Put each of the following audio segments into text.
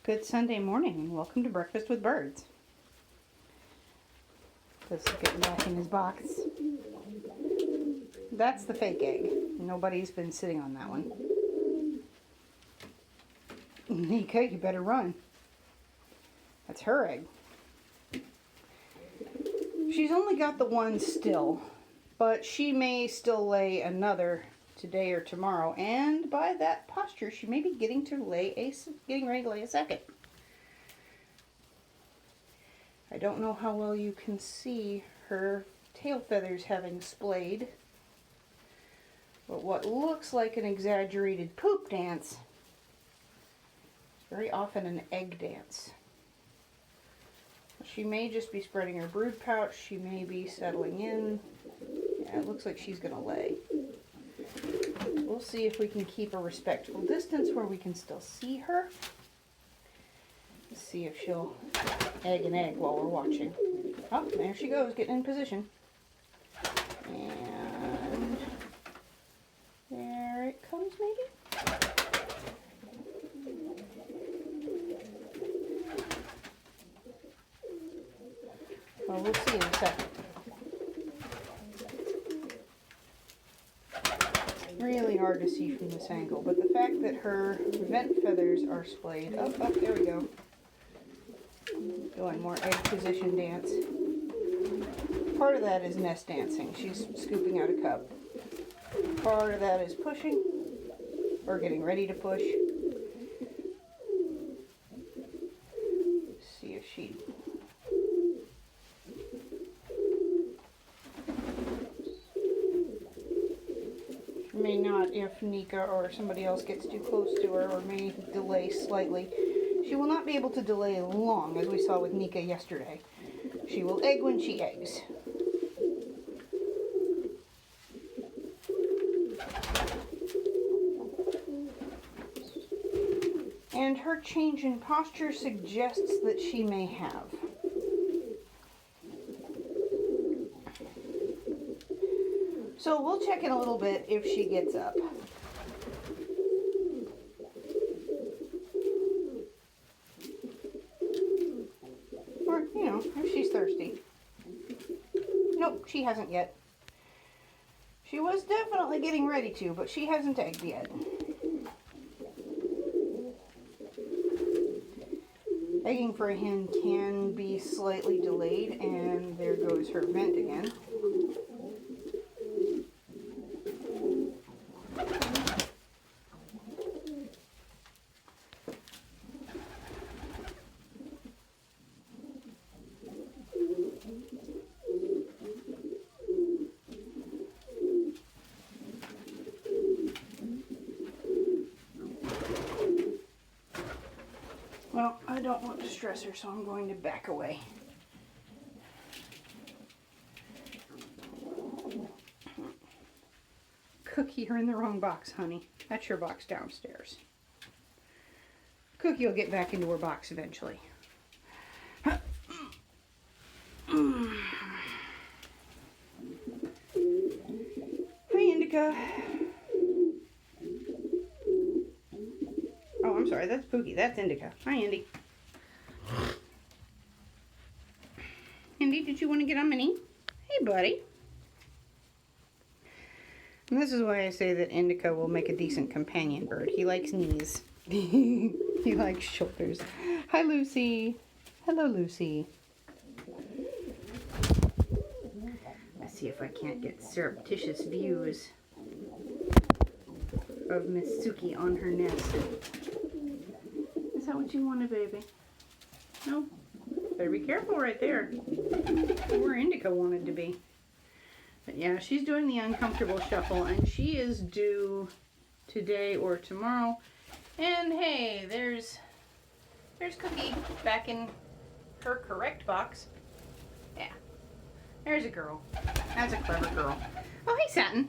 Good Sunday morning and welcome to Breakfast with Birds. Let's get back in his box. That's the fake egg. Nobody's been sitting on that one. Nika, you better run. That's her egg. She's only got the one still, but she may still lay another today or tomorrow, and by that posture, she may be getting ready to lay a second. I don't know how well you can see her tail feathers having splayed, but what looks like an exaggerated poop dance is very often an egg dance. She may just be spreading her brood pouch. She may be settling in. Yeah, it looks like she's going to lay. We'll see if we can keep a respectful distance where we can still see her. Let's see if she'll egg an egg while we're watching. Oh, there she goes, getting in position. And there it comes, maybe? Well, we'll see in a second. Really hard to see from this angle, but the fact that her vent feathers are splayed. Oh, there we go. Doing more egg position dance. Part of that is nest dancing. She's scooping out a cub. Part of that is pushing, or getting ready to push. Let's see if she... may not if Nika or somebody else gets too close to her, or may delay slightly. She will not be able to delay long, as we saw with Nika yesterday. She will egg when she eggs. And her change in posture suggests that she may have. So we'll check in a little bit if she gets up. Or, if she's thirsty. Nope, she hasn't yet. She was definitely getting ready to, but she hasn't egged yet. Egging for a hen can be slightly delayed, and there goes her vent again. Well, I don't want to stress her, so I'm going to back away. Cookie, you're in the wrong box, honey. That's your box downstairs. Cookie will get back into her box eventually. Hi, Indica. Oh, I'm sorry, that's Pookie. That's Indica. Hi, Indy. Indy, did you want to get on Minnie? Hey, buddy. And this is why I say that Indica will make a decent companion bird. He likes knees. He likes shoulders. Hi, Lucy. Hello, Lucy. Let's see if I can't get surreptitious views of Miss Suki on her nest. Is that what you wanted, baby? No? Better be careful right there. Where Indica wanted to be. But yeah, she's doing the uncomfortable shuffle, and she is due today or tomorrow. And hey, there's Cookie back in her correct box. Yeah, there's a girl. That's a clever girl. Oh, hey, Satin.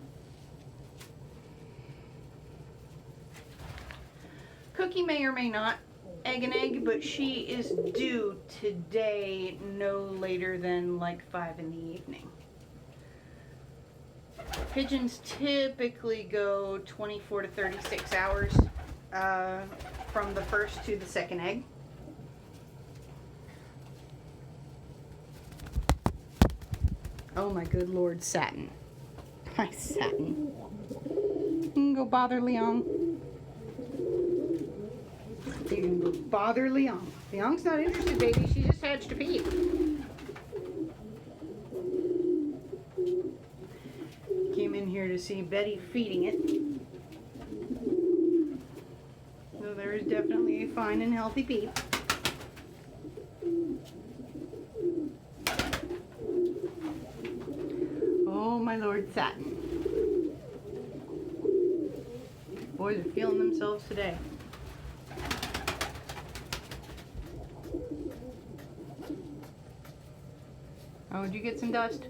Cookie may or may not egg an egg, but she is due today no later than like 5 in the evening. Pigeons typically go 24 to 36 hours from the first to the second egg. Oh my good Lord, Satin. Hi, Satin. You can go bother Leong. You can go bother Leong. Leong's not interested, baby. She just hatched a peep. Came in here to see Betty feeding it. So there is definitely a fine and healthy peep. Oh my Lord, Satin. Boys are feeling themselves today. Oh, did you get some dust?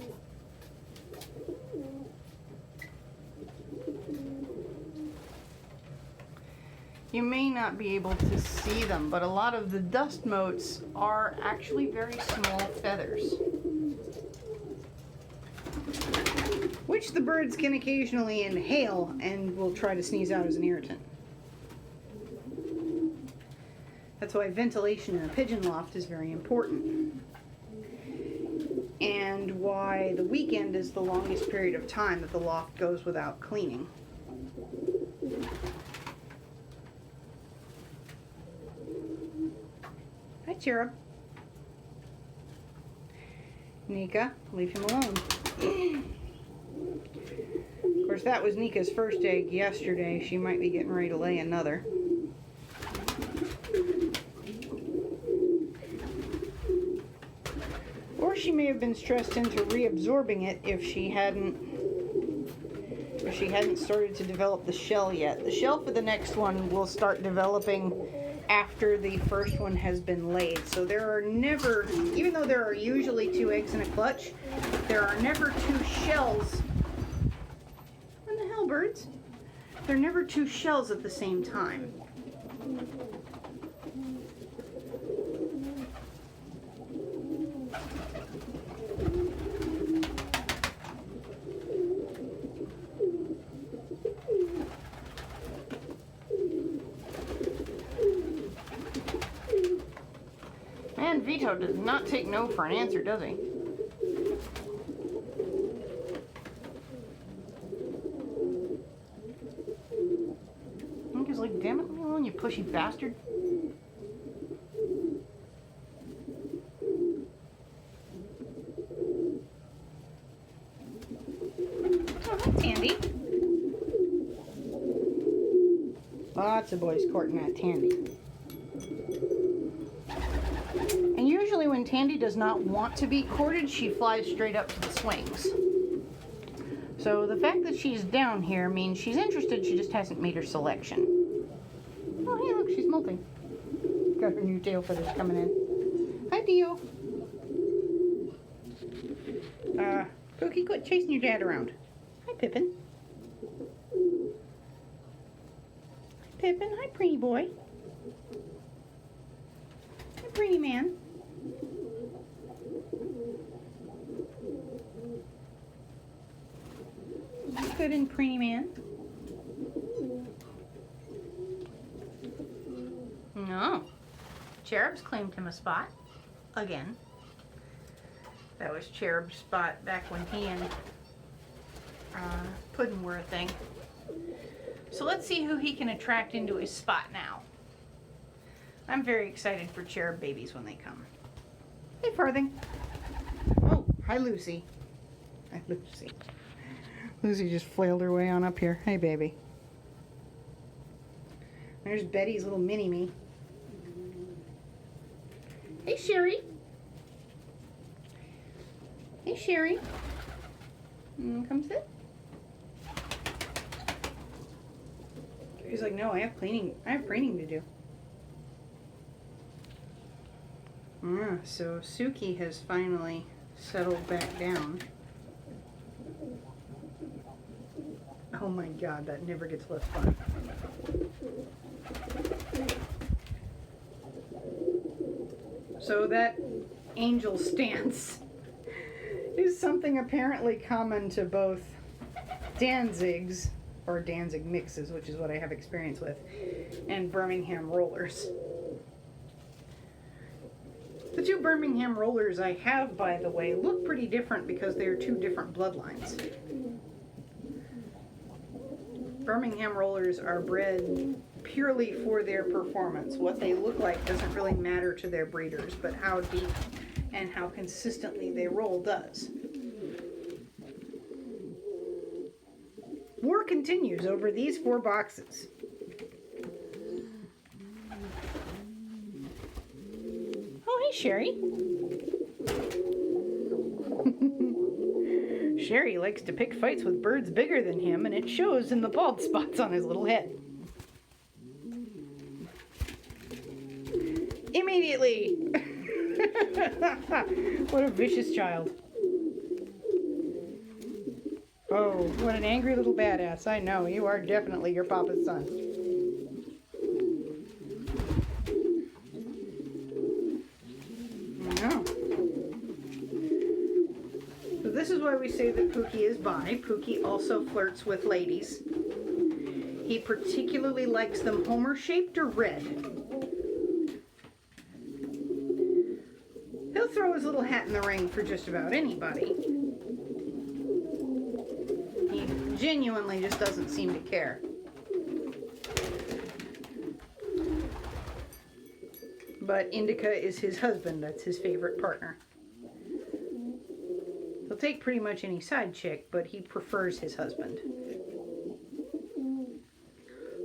You may not be able to see them, but a lot of the dust motes are actually very small feathers, which the birds can occasionally inhale and will try to sneeze out as an irritant. That's why ventilation in a pigeon loft is very important. And why the weekend is the longest period of time that the loft goes without cleaning. Hi, Cherub. Nika, leave him alone. Of course, that was Nika's first egg yesterday. She might be getting ready to lay another. Or she may have been stressed into reabsorbing it if she hadn't started to develop the shell yet. The shell for the next one will start developing after the first one has been laid. So there are never, even though there are usually 2 eggs in a clutch, there are never 2 shells. What the hell, birds? There are never 2 shells at the same time. Man, Vito does not take no for an answer, does he? I'm just like, damn it, leave me alone, you pushy bastard. Oh, hi, Tandy. Lots of boys courting that Tandy. And usually when Tandy does not want to be courted, she flies straight up to the swings. So the fact that she's down here means she's interested, she just hasn't made her selection. Oh, hey, look, she's molting. Got her new tail feathers coming in. Hi, Dio. Cookie, quit chasing your dad around. Hi, Pippin. Hi, Pippin. Hi, pretty boy. Hi, pretty man. Good and pretty man. No. Cherub's claimed him a spot. Again. That was Cherub's spot back when he and Puddin were a thing. So let's see who he can attract into his spot now. I'm very excited for Cherub babies when they come. Hey, Farthing. Oh, hi, Lucy. Hi, Lucy. Lucy just flailed her way on up here. Hey, baby. There's Betty's little mini-me. Hey, Sherry. Hey, Sherry. Come sit. He's like, no, I have cleaning. I have preening to do. So Suki has finally settled back down. Oh my God, that never gets less fun. So that angel stance is something apparently common to both Danzigs, or Danzig mixes, which is what I have experience with, and Birmingham rollers. The The two Birmingham rollers I have, by the way, look pretty different because they're two different bloodlines. Birmingham rollers are bred purely for their performance. What they look like doesn't really matter to their breeders, but how deep and how consistently they roll does. War continues over these 4 boxes. Oh, hey, Sherry. Sherry likes to pick fights with birds bigger than him, and it shows in the bald spots on his little head. Immediately! What a vicious child. Oh, what an angry little badass. I know, you are definitely your papa's son. No. So this is why we say that Pookie is bi. Pookie also flirts with ladies. He particularly likes them Homer-shaped or red. He'll throw his little hat in the ring for just about anybody. He genuinely just doesn't seem to care. But Indica is his husband. That's his favorite partner. He'll take pretty much any side chick, but he prefers his husband.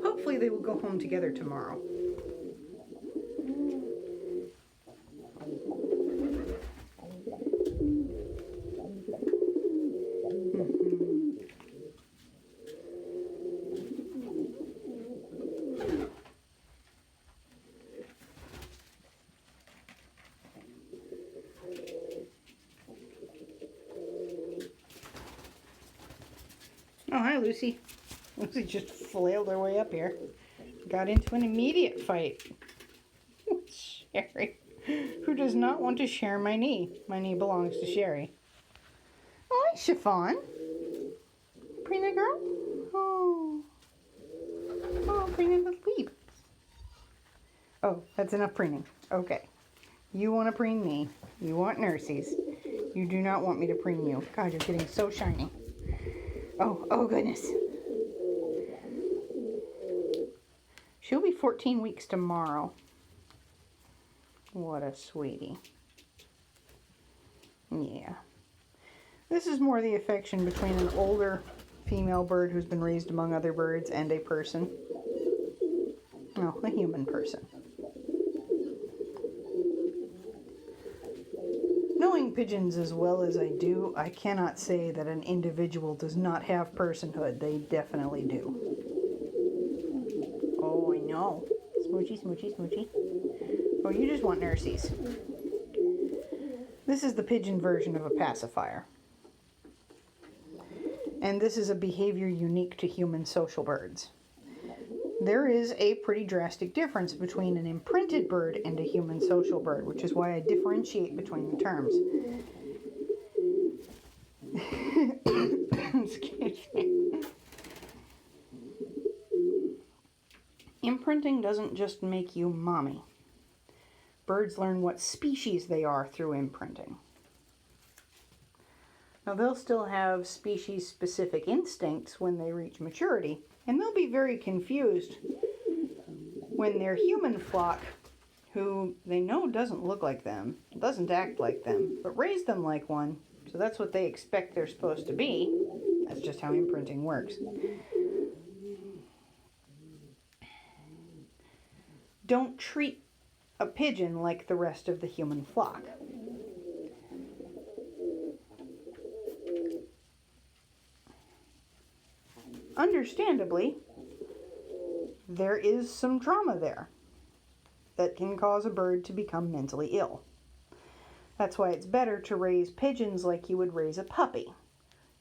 Hopefully they will go home together tomorrow. Oh, hi, Lucy. Lucy just flailed her way up here. Got into an immediate fight with Sherry, who does not want to share my knee. My knee belongs to Sherry. Oh, hi, Chiffon. Preening girl? Oh. Oh, preening the sleep. Oh, that's enough preening. Okay. You want to preen me. You want nursies. You do not want me to preen you. God, you're getting so shiny. Oh goodness. She'll be 14 weeks tomorrow. What a sweetie. Yeah. This is more the affection between an older female bird who's been raised among other birds and a person. Oh, a human person. Knowing pigeons as well as I do, I cannot say that an individual does not have personhood. They definitely do. Oh, I know. Smoochy, smoochy, smoochy. Oh, you just want nursies. This is the pigeon version of a pacifier. And this is a behavior unique to human social birds. There is a pretty drastic difference between an imprinted bird and a human social bird, which is why I differentiate between the terms. Excuse me. Imprinting doesn't just make you mommy. Birds learn what species they are through imprinting. Now, they'll still have species-specific instincts when they reach maturity, and they'll be very confused when their human flock, who they know doesn't look like them, doesn't act like them, but raise them like one, so that's what they expect they're supposed to be. That's just how imprinting works. Don't treat a pigeon like the rest of the human flock. Understandably, there is some trauma there that can cause a bird to become mentally ill. That's why it's better to raise pigeons like you would raise a puppy.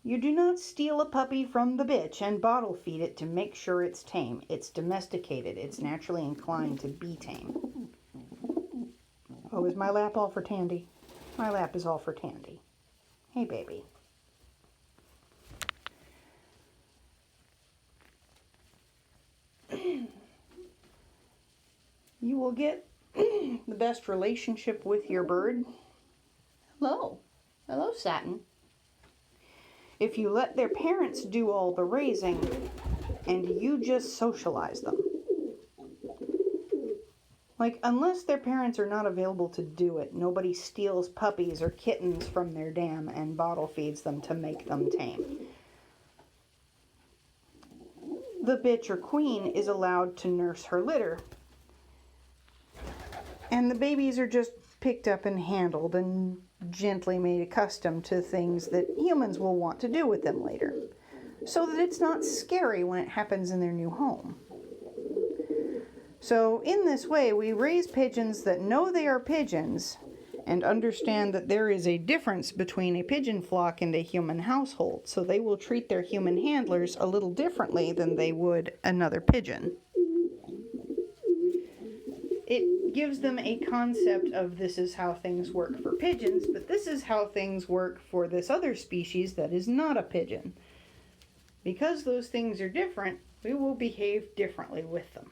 You do not steal a puppy from the bitch and bottle feed it to make sure it's tame. It's domesticated. It's naturally inclined to be tame. Oh, is my lap all for Tandy? My lap is all for Tandy. Hey, baby. You will get the best relationship with your bird? Hello. Hello, Satin. If you let their parents do all the raising and you just socialize them. Like, unless their parents are not available to do it, nobody steals puppies or kittens from their dam and bottle feeds them to make them tame. The bitch or queen is allowed to nurse her litter. And the babies are just picked up and handled and gently made accustomed to things that humans will want to do with them later, so that it's not scary when it happens in their new home. So in this way, we raise pigeons that know they are pigeons and understand that there is a difference between a pigeon flock and a human household, so they will treat their human handlers a little differently than they would another pigeon. It gives them a concept of this is how things work for pigeons, but this is how things work for this other species that is not a pigeon. Because those things are different, we will behave differently with them.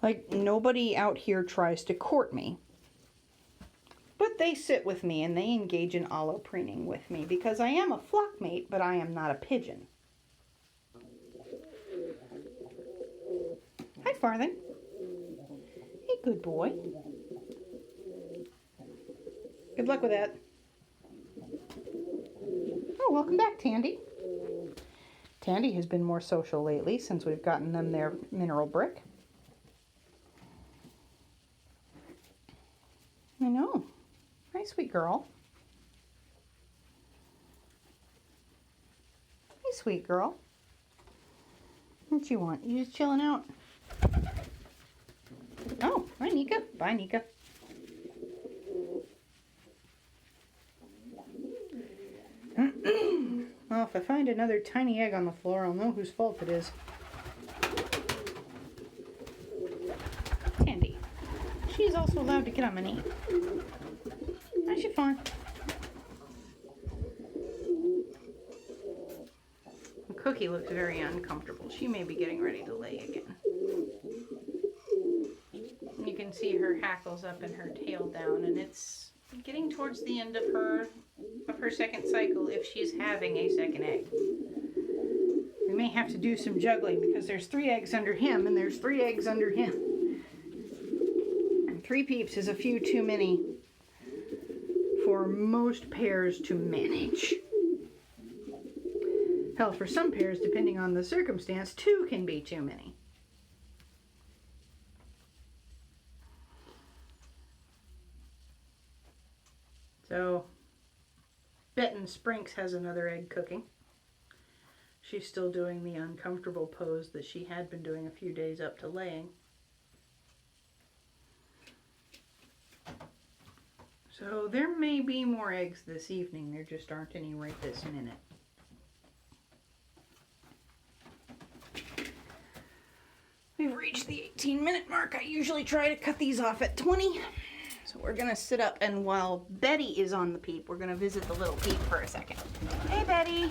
Like, nobody out here tries to court me. But they sit with me and they engage in allopreening with me because I am a flock mate, but I am not a pigeon. Hi, Farthing. Hey, good boy. Good luck with that. Oh, welcome back, Tandy. Tandy has been more social lately since we've gotten them their mineral brick. I know. Hi, sweet girl. Hey, sweet girl. What you want? You just chilling out? Oh, hi, Nika. Bye, Nika. Well, if I find another tiny egg on the floor, I'll know whose fault it is. Tandy. She's also allowed to get on my knee. I should fine. Cookie looks very uncomfortable. She may be getting ready to lay again. You can see her hackles up and her tail down, and it's getting towards the end of her second cycle if she's having a second egg. We may have to do some juggling because there's 3 eggs under him and there's 3 eggs under him. And 3 peeps is a few too many for most pairs to manage. Hell, for some pairs, depending on the circumstance, 2 can be too many. So, Betton Sprinks has another egg cooking. She's still doing the uncomfortable pose that she had been doing a few days up to laying. So there may be more eggs this evening, there just aren't any right this minute. We've reached the 18-minute mark. I usually try to cut these off at 20. So we're going to sit up, and while Betty is on the peep, we're going to visit the little peep for a second. Hey, Betty.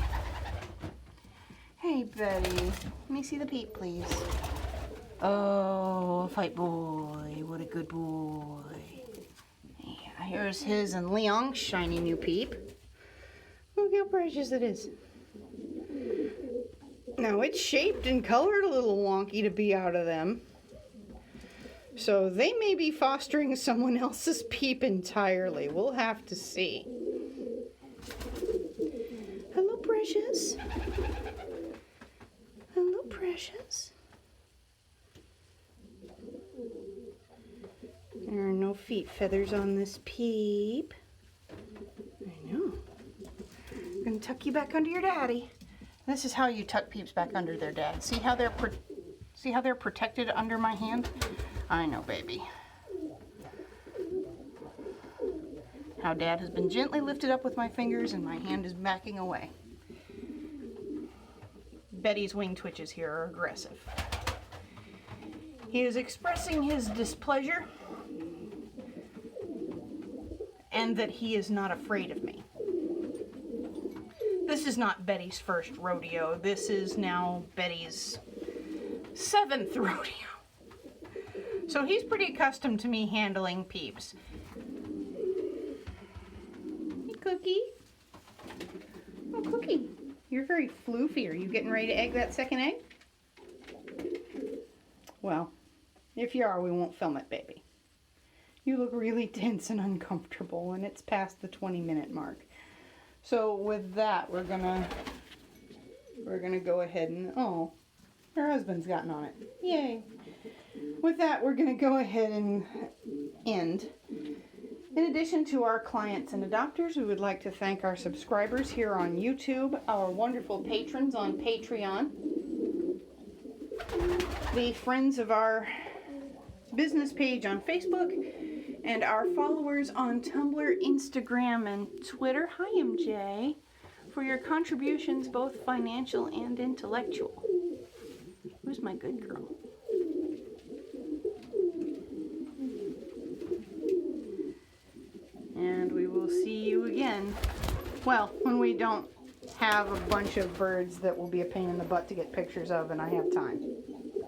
Hey, Betty. Let me see the peep, please. Oh, a fight boy. What a good boy. Yeah, here's his and Leong's shiny new peep. Look how precious it is. Now, it's shaped and colored a little wonky to be out of them. So they may be fostering someone else's peep entirely. We'll have to see. Hello, precious. Hello, precious. There are no feet feathers on this peep. I know. I'm going to tuck you back under your daddy. This is how you tuck peeps back under their dad. See how they're protected under my hand? I know, baby. How dad has been gently lifted up with my fingers and my hand is backing away. Betty's wing twitches here are aggressive. He is expressing his displeasure and that he is not afraid of me. This is not Betty's first rodeo. This is now Betty's 7th rodeo. So he's pretty accustomed to me handling peeps. Hey, Cookie. Oh, Cookie, you're very floofy. Are you getting ready to egg that second egg? Well, if you are, we won't film it, baby. You look really tense and uncomfortable, and it's past the 20-minute mark. So with that, we're gonna go ahead and, oh, her husband's gotten on it. Yay. With that, we're gonna go ahead and end. In addition to our clients and adopters, we would like to thank our subscribers here on YouTube, our wonderful patrons on Patreon, the friends of our business page on Facebook, and our followers on Tumblr, Instagram, and Twitter. Hi, MJ, for your contributions, both financial and intellectual. Who's my good girl? And we will see you again. Well, when we don't have a bunch of birds that will be a pain in the butt to get pictures of and I have time.